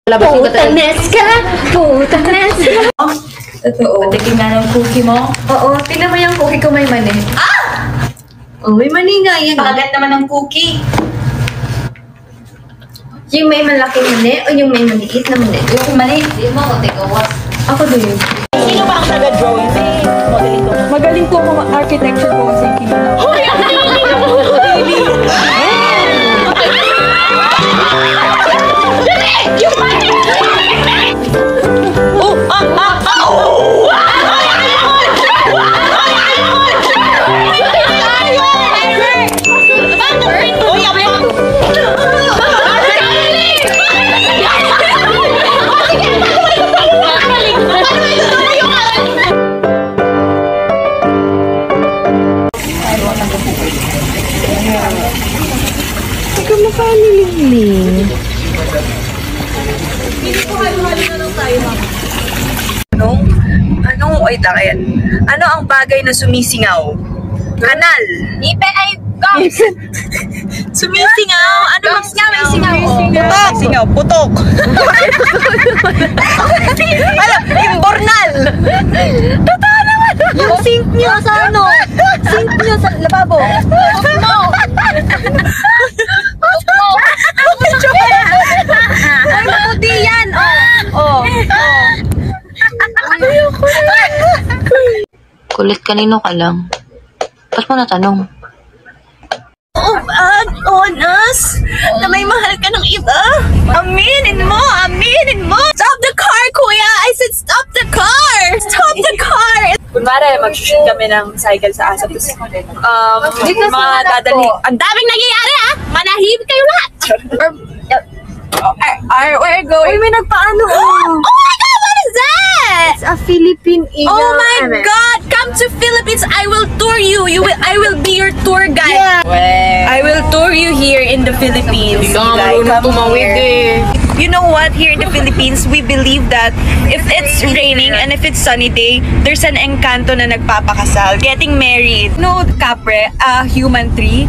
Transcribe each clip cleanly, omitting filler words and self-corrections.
Putanes ka! Putanes ka! Totoo. Patikin nga ng cookie mo. Oo, tingnan mo yung cookie ko may mani. Ah! Oh, may mani nga yan. Pagat naman ng cookie. Yung may malaking mani o yung may maliit na mani? Yung mali. Hindi mo ako tigawas. Ako din. Sino ba ang taga-drawing? Model ito. Magaling po mga architecture po sa Kimino. Hoy! Wait lang, ayan. Ano ang bagay na sumisingaw? Kanal. Ipe ay gums! Sumisingaw? Ano ang Singaw. Putok. Singaw, putok. Alam, imbornal. Totoo naman. Yung sink nyo sa ano? Sink nyo sa lababo. Ay, mabuti yan. Kulit kanino ka lang? Ba't mo natanong? Honest, na may mahal ka ng iba. Aminin mo. Stop the car, kuya. I said stop the car. Stop the car. Kunwari, mag-shoot kami ng cycle sa ASAP. Mga dadali. Ang daming nangyayari, ha? Manahimik kayo lahat. We're going. Uy, may nagpaano. Oh my God, what is that? It's a Philippine eagle. Oh my God! Come to Philippines. I will tour you. I will be your tour guide. Yeah. I will tour you here in the Philippines. Come here. You know what? Here in the Philippines, we believe that if it's raining and if it's sunny day, there's an encanto na nagpapakasal, getting married. No, kapre, a human tree.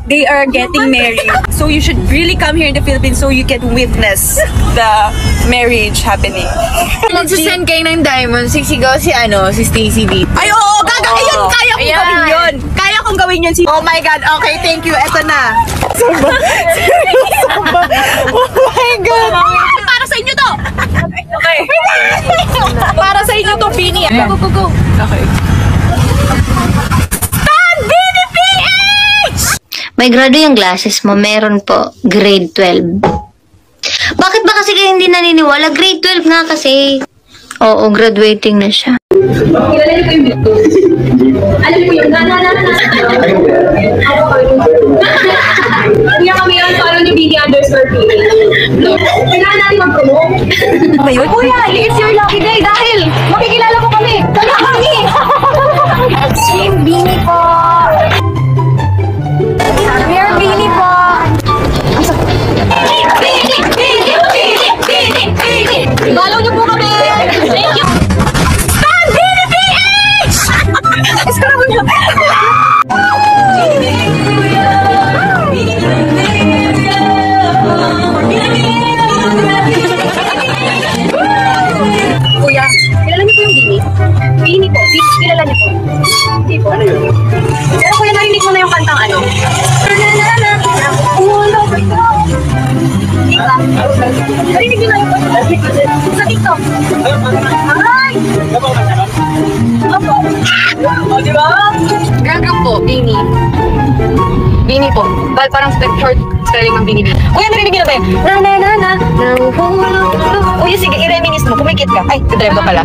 They are getting married. So you should really come here in the Philippines so you can witness the marriage happening. Magsasend kayo ng diamond, sisigaw si Stacy dito. Ay, oo! Gaga! Ayun! Kaya kong gawin yun! Kaya kong gawin yun. Oh my God! Okay, thank you. Eto na. Oh my God! Para sa inyo to! Okay. Para sa inyo to, Bini. Go, go, go. Okay. Stan! Bini PH! May grado yung glasses mo, meron po, grade 12. Bakit ba kasi kayo hindi naniniwala? Grade 12 nga kasi. Oo, graduating na siya. Kilala niyo po yung Bluetooth. Alam niyo po yung Kaya kami yun, follow niyo BD_PH. Kailangan natin mag-promote. Ba yun? Kuya, it's your lucky day dahil makikilala mo kami. Tala kami! Team Bini po. Mayor Bini po. Follow niyo po kami. Thank you. Stan! Bini PH! Kuya, kilala niyo po yung Bini? Bini po. Kilala niyo po? Hindi po. Ano yun? Pero kuya, narinig mo na yung kantang ano? Narinig niyo na yung sa TikTok. Ay! Opo. O, di ba? Gaga po, Bini. Bini po. Parang short spelling ng Bini. Kuya, narinig niyo na ba yun? Kuya, sige, i-reminis mo. Kumikit ka. Ay, drive ka pala.